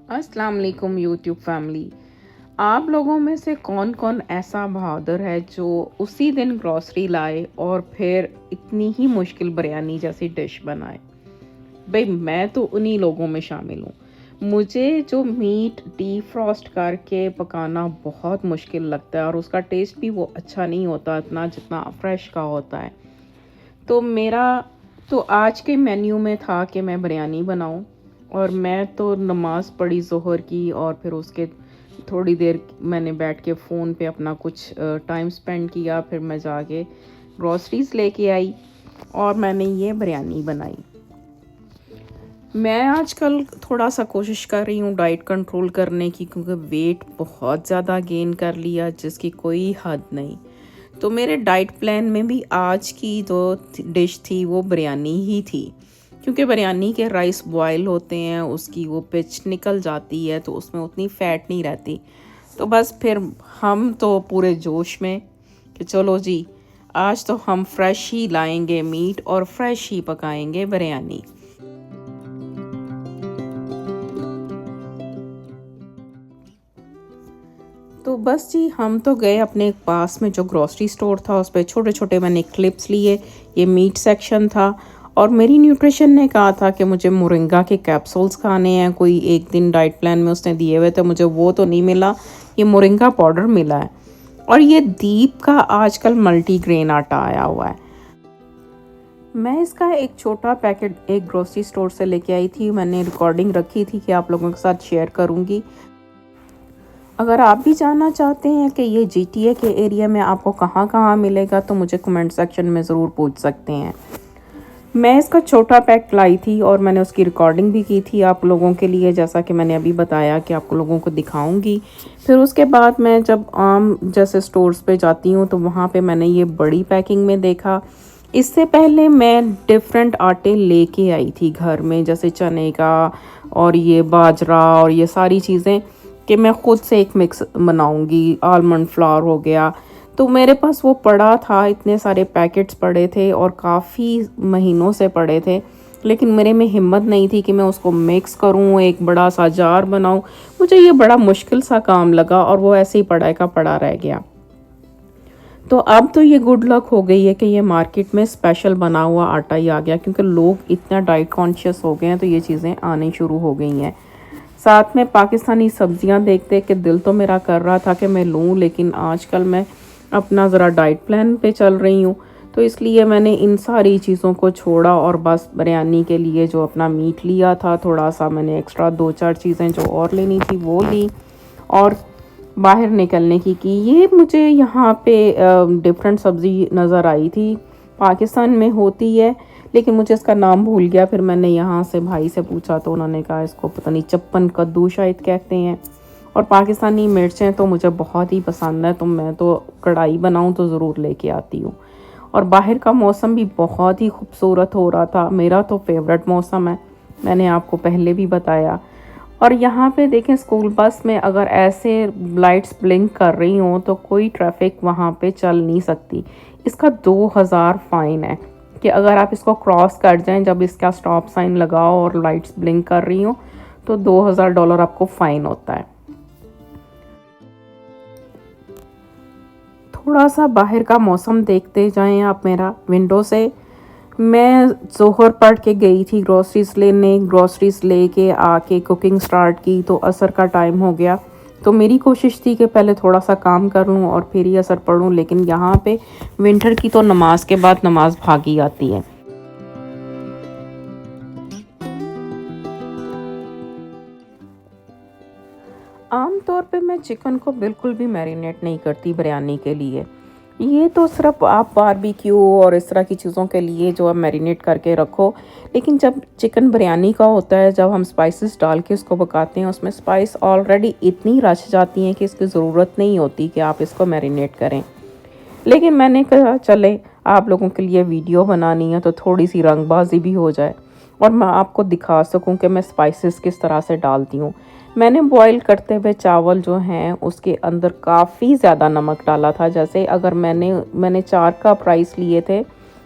अस्सलाम वालेकुम YouTube family. आप लोगों में से कौन कौन ऐसा बहादुर है जो उसी दिन ग्रॉसरी लाए और फिर इतनी ही मुश्किल बिरयानी जैसी डिश बनाए। भाई मैं तो उन्हीं लोगों में शामिल हूँ। मुझे जो मीट डीफ्रॉस्ट करके पकाना बहुत मुश्किल लगता है और उसका टेस्ट भी वो अच्छा नहीं होता इतना जितना फ्रेश का होता है। तो मेरा तो आज के मेन्यू में था कि मैं बिरयानी बनाऊं और मैं तो नमाज़ पढ़ी ज़ोहर की और फिर उसके थोड़ी देर मैंने बैठ के फ़ोन पे अपना कुछ टाइम स्पेंड किया। फिर मैं जाके ग्रॉसरीज लेके आई और मैंने ये बिरयानी बनाई। मैं आजकल थोड़ा सा कोशिश कर रही हूँ डाइट कंट्रोल करने की, क्योंकि वेट बहुत ज़्यादा गेन कर लिया जिसकी कोई हद नहीं। तो मेरे डाइट प्लान में भी आज की जो डिश थी वो बिरयानी ही थी, क्योंकि बिरयानी के राइस बॉयल होते हैं, उसकी वो पिच निकल जाती है तो उसमें उतनी फ़ैट नहीं रहती। तो बस फिर हम तो पूरे जोश में कि चलो जी, आज तो हम फ्रेश ही लाएंगे मीट और फ्रेश ही पकाएंगे बिरयानी। तो बस जी हम तो गए अपने पास में जो ग्रॉसरी स्टोर था उस पे छोटे छोटे मैंने क्लिप्स लिए। ये मीट सेक्शन था और मेरी न्यूट्रिशन ने कहा था कि मुझे मोरिंगा के कैप्सूल्स खाने हैं। कोई एक दिन डाइट प्लान में उसने दिए हुए थे, मुझे वो तो नहीं मिला, ये मोरिंगा पाउडर मिला है। और ये दीप का आजकल मल्टीग्रेन आटा आया हुआ है। मैं इसका एक छोटा पैकेट एक ग्रोसरी स्टोर से लेके आई थी। मैंने रिकॉर्डिंग रखी थी कि आप लोगों के साथ शेयर करूँगी। अगर आप भी जानना चाहते हैं कि ये GTA के एरिया में आपको कहाँ कहाँ मिलेगा तो मुझे कमेंट सेक्शन में ज़रूर पूछ सकते हैं। मैं इसका छोटा पैक लाई थी और मैंने उसकी रिकॉर्डिंग भी की थी आप लोगों के लिए, जैसा कि मैंने अभी बताया कि आप लोगों को दिखाऊंगी। फिर उसके बाद मैं जब आम जैसे स्टोर्स पे जाती हूँ तो वहाँ पे मैंने ये बड़ी पैकिंग में देखा। इससे पहले मैं डिफरेंट आटे लेके आई थी घर में, जैसे चने का और ये बाजरा और ये सारी चीज़ें, कि मैं ख़ुद से एक मिक्स बनाऊंगी। आलमंड फ्लावर हो गया, तो मेरे पास वो पड़ा था, इतने सारे पैकेट्स पड़े थे और काफ़ी महीनों से पड़े थे, लेकिन मेरे में हिम्मत नहीं थी कि मैं उसको मिक्स करूं, एक बड़ा सा जार बनाऊं। मुझे ये बड़ा मुश्किल सा काम लगा और वो ऐसे ही पड़ा का पड़ा रह गया। तो अब तो ये गुड लक हो गई है कि ये मार्केट में स्पेशल बना हुआ आटा ही आ गया, क्योंकि लोग इतना डाइट कॉन्शियस हो गए हैं तो ये चीज़ें आनी शुरू हो गई हैं। साथ में पाकिस्तानी सब्जियां देखते कि दिल तो मेरा कर रहा था कि मैं लूं, लेकिन आजकल मैं अपना ज़रा डाइट प्लान पे चल रही हूँ, तो इसलिए मैंने इन सारी चीज़ों को छोड़ा और बस बिरयानी के लिए जो अपना मीट लिया था, थोड़ा सा मैंने एक्स्ट्रा 2-4 चीज़ें जो और लेनी थी वो ली और बाहर निकलने की ये मुझे यहाँ पे डिफरेंट सब्ज़ी नज़र आई थी, पाकिस्तान में होती है लेकिन मुझे इसका नाम भूल गया। फिर मैंने यहाँ से भाई से पूछा तो उन्होंने कहा इसको पता नहीं चप्पन कद्दू शायद कहते हैं। और पाकिस्तानी मिर्चें तो मुझे बहुत ही पसंद है, तो मैं तो कढ़ाई बनाऊँ तो ज़रूर लेके आती हूँ। और बाहर का मौसम भी बहुत ही खूबसूरत हो रहा था, मेरा तो फेवरेट मौसम है, मैंने आपको पहले भी बताया। और यहाँ पे देखें स्कूल बस में अगर ऐसे लाइट्स ब्लिंक कर रही हों तो कोई ट्रैफिक वहाँ पे चल नहीं सकती। इसका 2000 फ़ाइन है कि अगर आप इसको क्रॉस कर जाएं, जब इसका स्टॉप साइन लगाओ और लाइट्स ब्लिंक कर रही हो तो $2000 आपको फ़ाइन होता है। थोड़ा सा बाहर का मौसम देखते जाएं आप मेरा विंडो से। मैं ज़ोहर पढ़ के गई थी ग्रॉसरीज लेने, ग्रॉसरीज लेके आके कुकिंग स्टार्ट की तो असर का टाइम हो गया। तो मेरी कोशिश थी कि पहले थोड़ा सा काम कर लूँ और फिर ही असर पढ़ूँ, लेकिन यहाँ पे विंटर की तो नमाज के बाद नमाज भागी आती है। आम तौर पे मैं चिकन को बिल्कुल भी मैरिनेट नहीं करती बिरयानी के लिए। ये तो सिर्फ आप बारबेक्यू और इस तरह की चीज़ों के लिए जो आप मैरिनेट करके रखो, लेकिन जब चिकन बिरयानी का होता है, जब हम स्पाइसेस डाल के उसको पकाते हैं, उसमें स्पाइस ऑलरेडी इतनी रच जाती हैं कि इसकी ज़रूरत नहीं होती कि आप इसको मैरिनेट करें। लेकिन मैंने कहा चले आप लोगों के लिए वीडियो बनानी है तो थोड़ी सी रंगबाजी भी हो जाए और मैं आपको दिखा सकूं कि मैं स्पाइसेस किस तरह से डालती हूँ। मैंने बॉईल करते हुए चावल जो हैं उसके अंदर काफ़ी ज़्यादा नमक डाला था। जैसे अगर मैंने 4 कप राइस लिए थे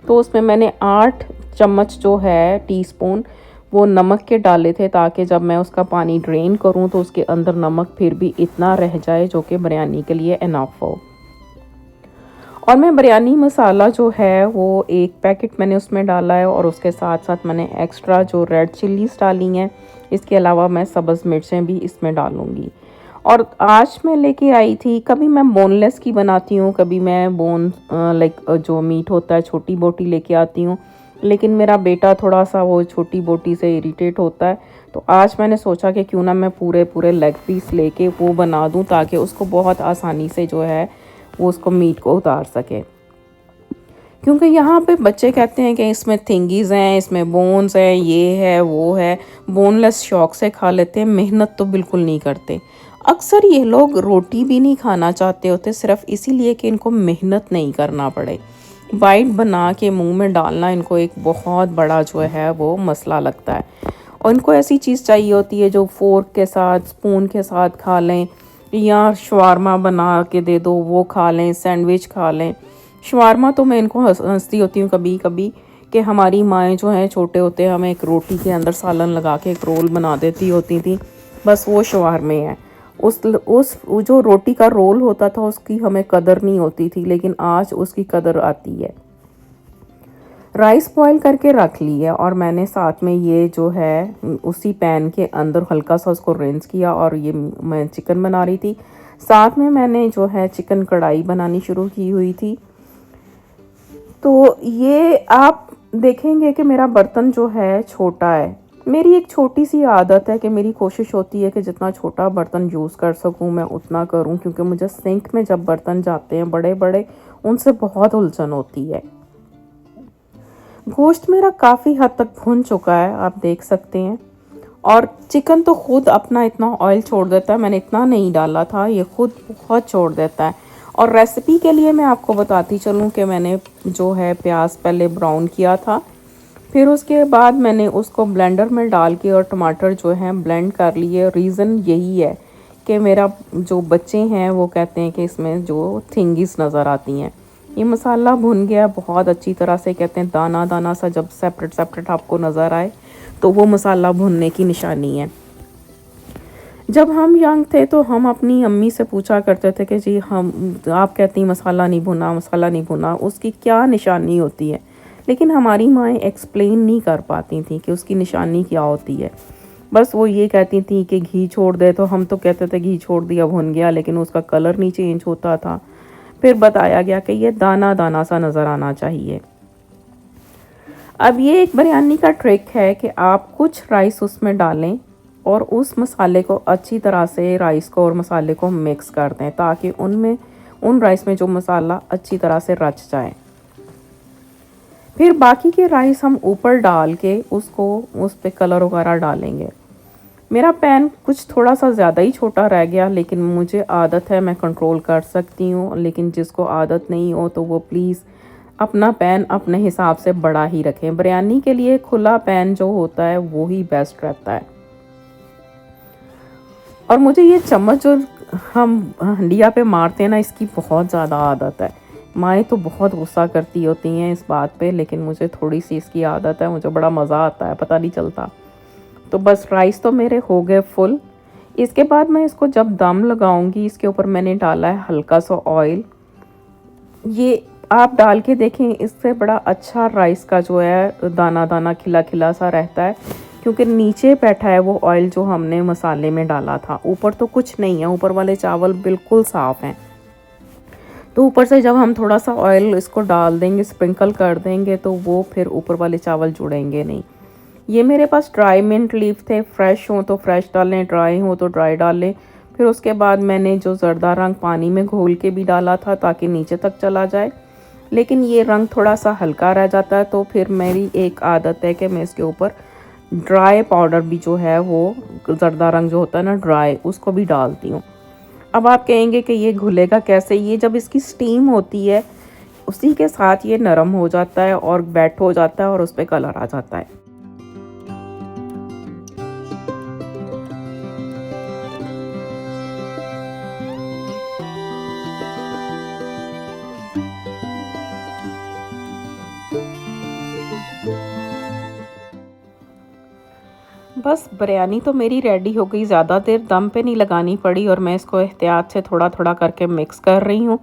तो उसमें मैंने 8 चम्मच जो है टीस्पून वो नमक के डाले थे ताकि जब मैं उसका पानी ड्रेन करूं तो उसके अंदर नमक फिर भी इतना रह जाए जो कि बिरयानी के लिए इनफ हो। और मैं बिरयानी मसाला जो है वो एक पैकेट मैंने उसमें डाला है, और उसके साथ साथ मैंने एक्स्ट्रा जो रेड चिल्लीज डाली हैं। इसके अलावा मैं सब्ज़ मिर्चें भी इसमें डालूँगी। और आज मैं लेके आई थी, कभी मैं बोनलेस की बनाती हूँ, कभी मैं बोन लाइक जो मीट होता है छोटी बोटी लेके आती हूँ, लेकिन मेरा बेटा थोड़ा सा वो छोटी बोटी से इरिटेट होता है। तो आज मैंने सोचा कि क्यों ना मैं पूरे पूरे लेग पीस लेके वो बना दूँ ताकि उसको बहुत आसानी से जो है वो उसको मीट को उतार सके। क्योंकि यहाँ पे बच्चे कहते हैं कि इसमें थिंगीज़ हैं, इसमें बोन्स हैं, ये है वो है। बोनलेस शौक से खा लेते हैं, मेहनत तो बिल्कुल नहीं करते। अक्सर ये लोग रोटी भी नहीं खाना चाहते होते सिर्फ इसीलिए कि इनको मेहनत नहीं करना पड़े। बाइट बना के मुंह में डालना इनको एक बहुत बड़ा जो है वो मसला लगता है। और इनको ऐसी चीज़ चाहिए होती है जो फोर्क के साथ स्पून के साथ खा लें, या शवारमा बना के दे दो वो खा लें, सैंडविच खा लें। शवारमा तो मैं इनको हंसती होती हूँ कभी कभी कि हमारी माएँ जो हैं छोटे होते हमें एक रोटी के अंदर सालन लगा के एक रोल बना देती होती थी, बस वो शवारमे हैं। उस वो जो रोटी का रोल होता था उसकी हमें कदर नहीं होती थी, लेकिन आज उसकी कदर आती है। राइस बॉईल करके रख ली है, और मैंने साथ में ये जो है उसी पैन के अंदर हल्का सा उसको रिंस किया, और ये मैं चिकन बना रही थी। साथ में मैंने जो है चिकन कढ़ाई बनानी शुरू की हुई थी। तो ये आप देखेंगे कि मेरा बर्तन जो है छोटा है। मेरी एक छोटी सी आदत है कि मेरी कोशिश होती है कि जितना छोटा बर्तन यूज़ कर सकूं मैं उतना करूं, क्योंकि मुझे सिंक में जब बर्तन जाते हैं बड़े बड़े उनसे बहुत उलझन होती है। गोश्त मेरा काफ़ी हद तक भुन चुका है, आप देख सकते हैं। और चिकन तो खुद अपना इतना ऑयल छोड़ देता है, मैंने इतना नहीं डाला था, ये खुद बहुत छोड़ देता है। और रेसिपी के लिए मैं आपको बताती चलूँ कि मैंने जो है प्याज पहले ब्राउन किया था, फिर उसके बाद मैंने उसको ब्लेंडर में डाल के और टमाटर जो है ब्लेंड कर लिए। रीज़न यही है कि मेरा जो बच्चे हैं वो कहते हैं कि इसमें जो थिंगिस नज़र आती हैं। ये मसाला भुन गया बहुत अच्छी तरह से, कहते हैं दाना दाना सा जब सेपरेट सेपरेट आपको नज़र आए तो वो मसाला भुनने की निशानी है। जब हम यंग थे तो हम अपनी अम्मी से पूछा करते थे कि जी हम आप कहती मसाला नहीं भुना, मसाला नहीं भुना, उसकी क्या निशानी होती है। लेकिन हमारी माएँ एक्सप्लेन नहीं कर पाती थी कि उसकी निशानी क्या होती है। बस वो ये कहती थी कि घी छोड़ दे, तो हम तो कहते थे घी छोड़ दिया भुन गया, लेकिन उसका कलर नहीं चेंज होता था। फिर बताया गया कि ये दाना दाना सा नज़र आना चाहिए। अब ये एक बिरयानी का ट्रिक है कि आप कुछ राइस उसमें डालें और उस मसाले को अच्छी तरह से राइस को और मसाले को मिक्स कर दें ताकि उन राइस में जो मसाला अच्छी तरह से रच जाए। फिर बाकी के राइस हम ऊपर डाल के उसको उस पे कलर वगैरह डालेंगे। मेरा पैन कुछ थोड़ा सा ज़्यादा ही छोटा रह गया, लेकिन मुझे आदत है, मैं कंट्रोल कर सकती हूँ। लेकिन जिसको आदत नहीं हो तो वो प्लीज़ अपना पैन अपने हिसाब से बड़ा ही रखें। बिरयानी के लिए खुला पैन जो होता है वो ही बेस्ट रहता है। और मुझे ये चम्मच जो हम हंडिया पे मारते हैं ना, इसकी बहुत ज़्यादा आदत है। माएँ तो बहुत गुस्सा करती होती हैं इस बात पे, लेकिन मुझे थोड़ी सी इसकी आदत है, मुझे बड़ा मज़ा आता है, पता नहीं चलता। तो बस राइस तो मेरे हो गए फुल। इसके बाद मैं इसको जब दम लगाऊंगी, इसके ऊपर मैंने डाला है हल्का सा ऑयल। ये आप डाल के देखें, इससे बड़ा अच्छा राइस का जो है दाना दाना खिला खिला सा रहता है, क्योंकि नीचे बैठा है वो ऑयल जो हमने मसाले में डाला था। ऊपर तो कुछ नहीं है, ऊपर वाले चावल बिल्कुल साफ़ हैं। तो ऊपर से जब हम थोड़ा सा ऑयल इसको डाल देंगे, स्प्रिंकल कर देंगे, तो वो फिर ऊपर वाले चावल जुड़ेंगे नहीं। ये मेरे पास ड्राई मिंट लीफ थे, फ्रेश हो तो फ्रेश डालें, ड्राई हो तो ड्राई डालें। फिर उसके बाद मैंने जो ज़र्दा रंग पानी में घोल के भी डाला था ताकि नीचे तक चला जाए, लेकिन ये रंग थोड़ा सा हल्का रह जाता है। तो फिर मेरी एक आदत है कि मैं इसके ऊपर ड्राई पाउडर भी जो है वो ज़र्दा रंग जो होता है ना ड्राई, उसको भी डालती हूँ। अब आप कहेंगे कि ये घुलेगा कैसे? ये जब इसकी स्टीम होती है उसी के साथ ये नरम हो जाता है और बैठ हो जाता है और उस पर कलर आ जाता है। बस बिरयानी तो मेरी रेडी हो गई, ज़्यादा देर दम पे नहीं लगानी पड़ी और मैं इसको एहतियात से थोड़ा थोड़ा करके मिक्स कर रही हूँ।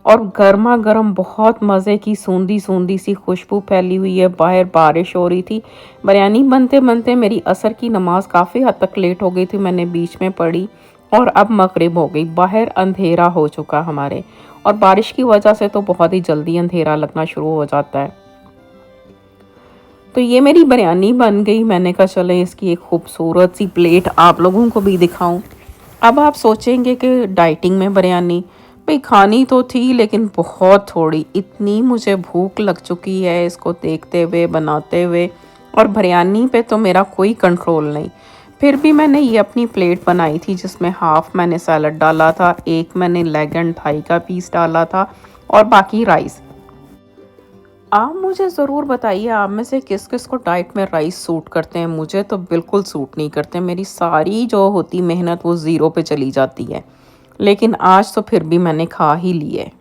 और गर्मा गर्म बहुत मज़े की सूंदी सूंदी सी खुशबू फैली हुई है। बाहर बारिश हो रही थी। बिरयानी बनते बनते मेरी असर की नमाज़ काफ़ी हद तक लेट हो गई थी, मैंने बीच में पढ़ी और अब मगरिब हो गई। बाहर अंधेरा हो चुका हमारे, और बारिश की वजह से तो बहुत ही जल्दी अंधेरा लगना शुरू हो जाता है। तो ये मेरी बिरयानी बन गई। मैंने कहा चले इसकी एक खूबसूरत सी प्लेट आप लोगों को भी दिखाऊं। अब आप सोचेंगे कि डाइटिंग में बिरयानी, भाई खानी तो थी लेकिन बहुत थोड़ी। इतनी मुझे भूख लग चुकी है इसको देखते हुए, बनाते हुए, और बिरयानी पे तो मेरा कोई कंट्रोल नहीं। फिर भी मैंने ये अपनी प्लेट बनाई थी जिसमें हाफ़ मैंने सैलड डाला था, एक मैंने लेग एंड थाई का पीस डाला था और बाकी राइस। आप मुझे ज़रूर बताइए आप में से किस किस को डाइट में राइस सूट करते हैं। मुझे तो बिल्कुल सूट नहीं करते, मेरी सारी जो होती मेहनत वो ज़ीरो पे चली जाती है। लेकिन आज तो फिर भी मैंने खा ही ली है।